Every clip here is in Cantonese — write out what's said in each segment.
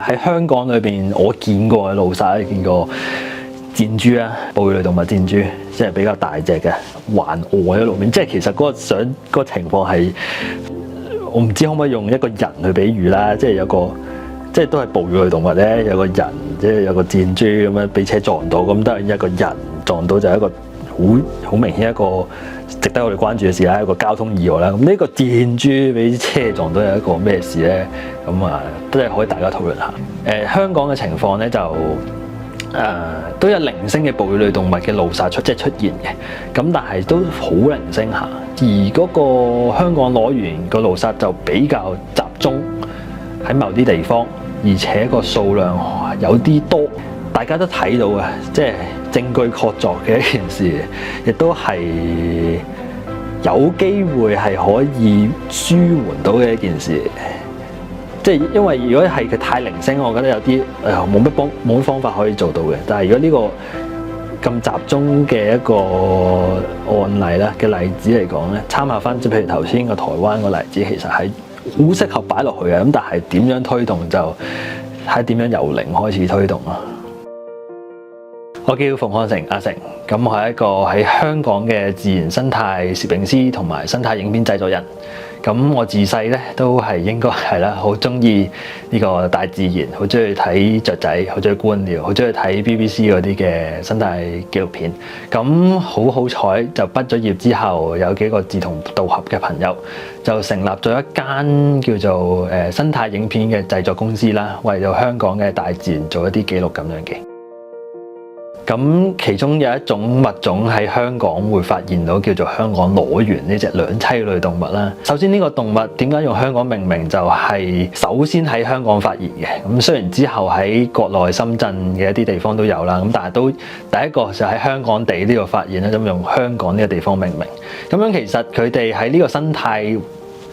喺香港裏邊，我見過嘅路殺，見過箭豬啊，哺乳類動物箭豬，即係比較大隻嘅，環臥喺路面。即係其實嗰個相嗰個情況係，我唔知可唔可以用一個人去比喻啦，即係有個。即係都係哺乳類動物咧，有個人即係有個箭豬咁樣俾車撞到，咁當然一個人撞到就係一個好明顯一個值得我哋關注嘅事啦，一個交通意外啦。咁呢個箭豬俾車撞到係一個咩事咧？咁啊，都係可以大家討論下。香港嘅情況咧就都有零星嘅哺乳類動物嘅路殺出現嘅，咁但係都好零星下。而嗰個香港攞完個路殺就比較集中喺某啲地方。而且個數量有啲多，大家都睇到嘅，即係證據確鑿嘅一件事，亦都係有機會係可以舒緩到嘅一件事。即係因為如果係佢太零星，我覺得有啲冇乜方法可以做到嘅。但係如果呢個咁集中嘅一個案例啦嘅例子嚟講咧，參考翻即係譬如頭先個台灣個例子，其實係好適合擺落去嘅，咁但係點樣推動就睇點樣由零開始推動咯。我叫馮漢成，阿成，咁我係一個喺香港嘅自然生態攝影師同埋生態影片製作人。咁我自細咧都係應該係啦，好中意呢個大自然，好中意睇雀仔，好中意觀鳥，好中意睇 BBC 嗰啲嘅生態紀錄片。咁好彩就畢咗業之後，有幾個志同道合嘅朋友，就成立咗一間叫做生態影片嘅製作公司啦，為咗香港嘅大自然做一啲記錄咁樣嘅。咁其中有一種物種喺香港會發現到，叫做香港裸螈呢隻兩棲類動物啦。首先呢個動物點解用香港命名，就係首先喺香港發現嘅。咁雖然之後喺國內深圳嘅一啲地方都有啦，咁但係都第一個就喺香港地呢個發現咧，咁用香港呢個地方命名。咁樣其實佢哋喺呢個生態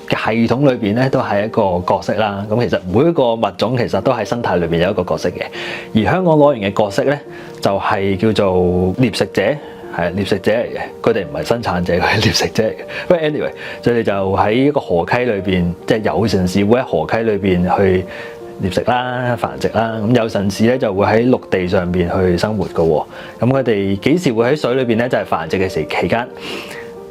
嘅系統裏邊咧，都係一個角色啦。咁其實每一個物種其實都喺生態裏邊有一個角色嘅。而香港裸螈嘅角色咧，就係叫做獵食者，係獵食者嚟嘅。佢哋唔係生產者，佢係獵食者嚟嘅。不過 anyway，佢哋就喺一個河溪裏邊，即係有陣時會喺河溪裏邊去獵食啦、繁殖啦。咁有陣時咧就會喺陸地上邊去生活嘅喎。咁佢哋幾時會喺水裏邊咧？就係繁殖嘅期間。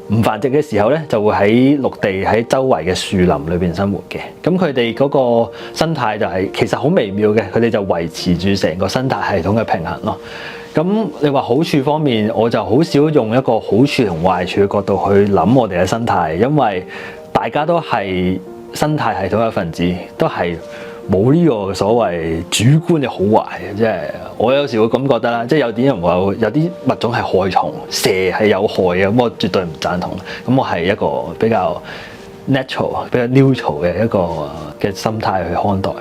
唔繁殖嘅時候咧，就會喺陸地喺周圍嘅樹林裏邊生活嘅。咁佢哋嗰個生態就係其實好微妙嘅，佢哋就維持住成個生態系統嘅平衡咯。咁你話好處方面，我就好少用一個好處同壞處嘅角度去諗我哋嘅生態，因為大家都係生態系統一份子，都係冇呢個所謂主觀嘅好壞嘅。即係我有時會咁覺得啦，即係有啲人話有啲物種係害蟲，蛇係有害嘅，咁我絕對唔贊同。咁我係一個比較 natural、比較 neutral 嘅一個嘅心態去看待。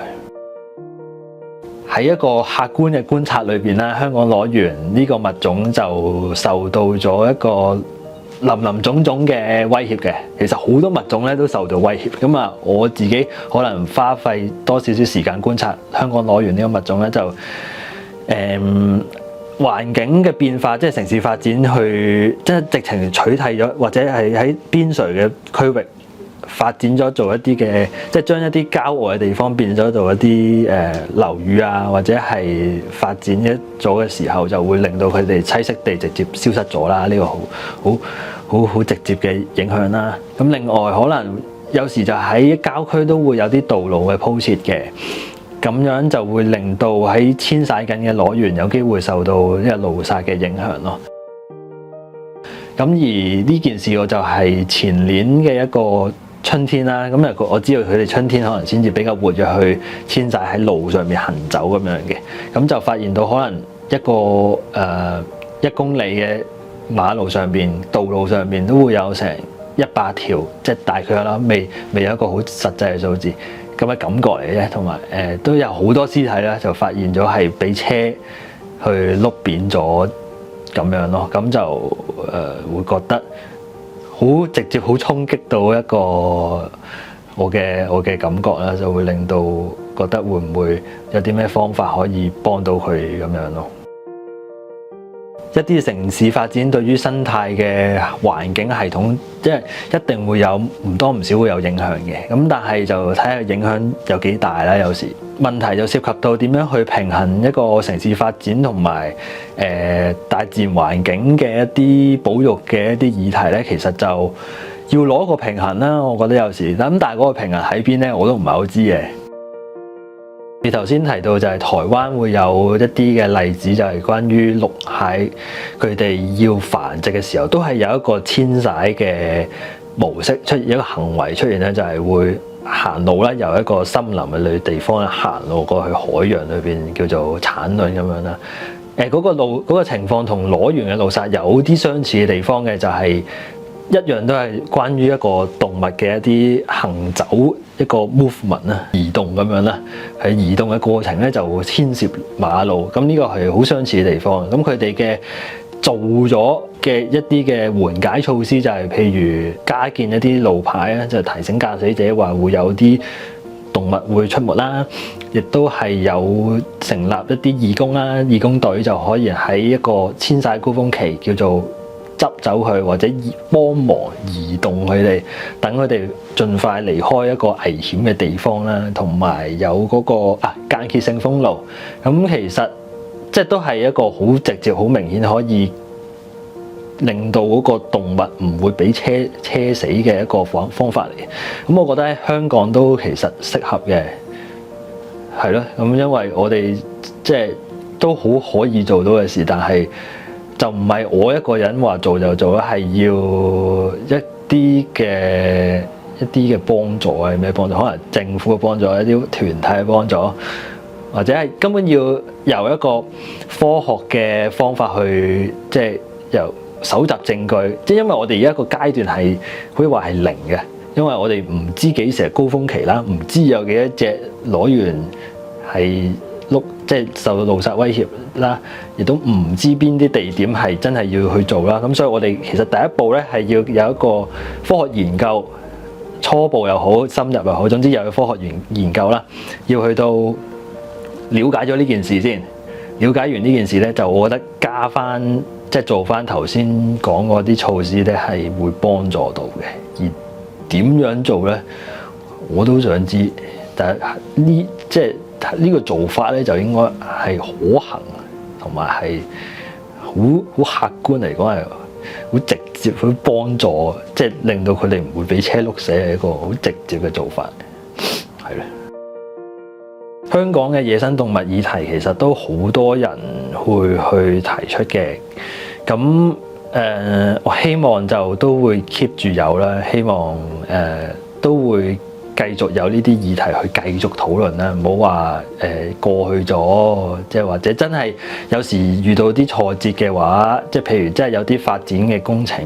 喺一個客觀嘅觀察裏邊咧，香港裸螈呢個物種就受到咗一個林林種種嘅威脅嘅。其實好多物種咧都受到威脅。咁啊，我自己可能花費多少少時間觀察香港裸螈呢個物種咧，就環境嘅變化，即係城市發展去，即係直情取締咗，或者係喺邊陲嘅區域發展咗做一啲嘅，即係將一啲郊外嘅地方變咗做一啲樓宇啊，或者係發展咗嘅時候，就會令到佢哋棲息地直接消失咗啦。呢個好直接嘅影響啦。咁另外可能有時就喺郊區都會有啲道路嘅鋪設嘅。咁樣就會令到喺遷徙緊嘅裸螈有機會受到呢個路殺嘅影響咯。咁而呢件事我就係前年嘅一個春天啦。咁我知道佢哋春天可能先至比較活躍去遷徙喺路上面行走咁樣嘅。咁就發現到可能一個1公里嘅馬路上邊、道路上邊都會有成100條，即係大概啦，未有一個好實際嘅數字。咁嘅感覺嚟嘅啫，同埋都有好多屍體啦，就發現咗係俾車去碌扁咗咁樣咯。咁就會覺得好直接、好衝擊到一個我嘅感覺啦，就會令到覺得會唔會有啲咩方法可以幫到佢咁樣咯。一啲城市發展對於生態嘅環境系統，即係一定會有唔多唔少會有影響嘅。咁但係就睇下影響有幾大啦。有時問題就涉及到點樣去平衡一個城市發展同埋大自然環境嘅一啲保育嘅一啲議題咧，其實就要攞個平衡啦。我覺得有時咁，但係嗰個平衡喺邊咧，我都唔係好知嘅。你頭先提到就係台灣會有一啲嘅例子，就係關於陸蟹佢哋要繁殖嘅時候，都係有一個遷徙嘅模式出現，一個行為出現咧，就係會行路啦，由一個森林嘅地方行路過去海洋裏邊，叫做產卵咁樣啦。嗰個情況同裸猿嘅路殺有啲相似嘅地方嘅，就係一樣都係關於一個動物嘅一啲行走一個 movement 啦，移動咁樣啦，喺移動嘅過程咧就牽涉馬路，咁呢個係好相似嘅地方。咁佢哋嘅做咗嘅一啲嘅緩解措施就係譬如加建一啲路牌啊，就係提醒駕駛者話會有啲動物會出沒啦，亦都係有成立一啲義工啦，義工隊就可以喺一個遷徙高峰期叫做執走佢或者幫忙移動佢哋，等佢哋盡快離開一個危險嘅地方啦，同埋有嗰個間歇性封路。咁其實即係都係一個好直接、好明顯可以令到嗰個動物唔會俾車死嘅一個方法嚟。咁我覺得喺香港都其實適合嘅，係咯。咁因為我哋即係都好可以做到嘅事，但係就唔係我一個人話做就做啦，係要一啲嘅幫助啊，咩幫助？可能政府嘅幫助，一啲團體嘅幫助，或者係根本要由一個科學嘅方法去，即係由搜集證據。即係因為我哋而家個階段係可以話係零嘅，因為我哋唔知幾時係高峰期啦，唔知有幾多隻裸猿係即係受到路殺威脅啦，亦都唔知邊啲地點係真係要去做啦。咁所以我哋其實第一步咧係要有一個科學研究，初步又好，深入又好，總之又有科學研究啦。要去到了解咗呢件事先，了解完呢件事咧，就我覺得加翻即係做翻頭先講嗰啲措施咧，係會幫助到嘅。而點樣做咧，我都想知。但係呢個做法咧，就應該係可行，同埋係好客觀嚟講係好直接去幫助，即係令到佢哋唔會俾車碌死，係一個好直接嘅做法，係咧。香港嘅野生動物議題其實都好多人會去提出嘅，咁我希望就都會 keep 住有啦，希望都會繼續有呢啲議題去繼續討論啦，唔好話過去咗，即係或者真係有時遇到啲挫折嘅話，即係譬如真係有啲發展嘅工程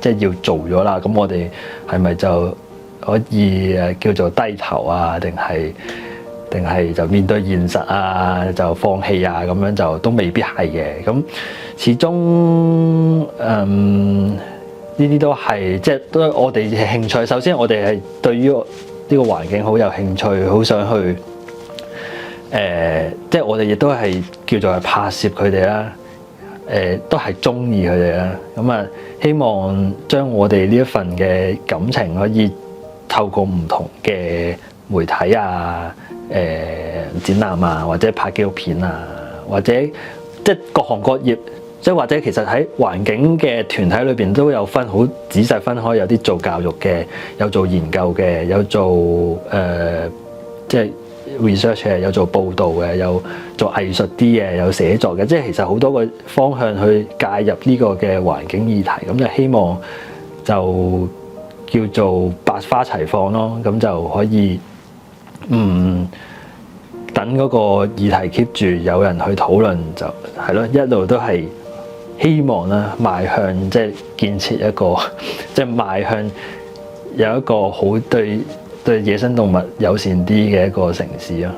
即係要做咗啦，咁我哋係咪就可以叫做低頭啊？定係就面對現實啊，就放棄啊？咁樣就都未必係嘅。咁始終呢啲都係即係都係我哋嘅興趣。首先我哋係對於呢個環境好有興趣，好想去即係我哋亦都係叫做係拍攝佢哋啦，都係中意佢哋啦。咁啊，希望將我哋呢一份嘅感情可以透過唔同嘅媒體啊、展覽啊，或者拍紀錄片啊，或者即係各行各業。即係或者其實喺環境嘅團體裏邊都有分好仔細分開，有啲做教育嘅，有做研究嘅，有做即係 research 嘅，有做報導嘅，有做藝術啲嘅，有寫作嘅。即係其實好多個方向去介入呢個嘅環境議題，咁就希望就叫做百花齊放咯。咁就可以等嗰個議題 keep 住有人去討論，就係咯，一路都係。希望啦，邁向即係建設一個，即係邁向有一個好對野生動物友善啲嘅一個城市咯。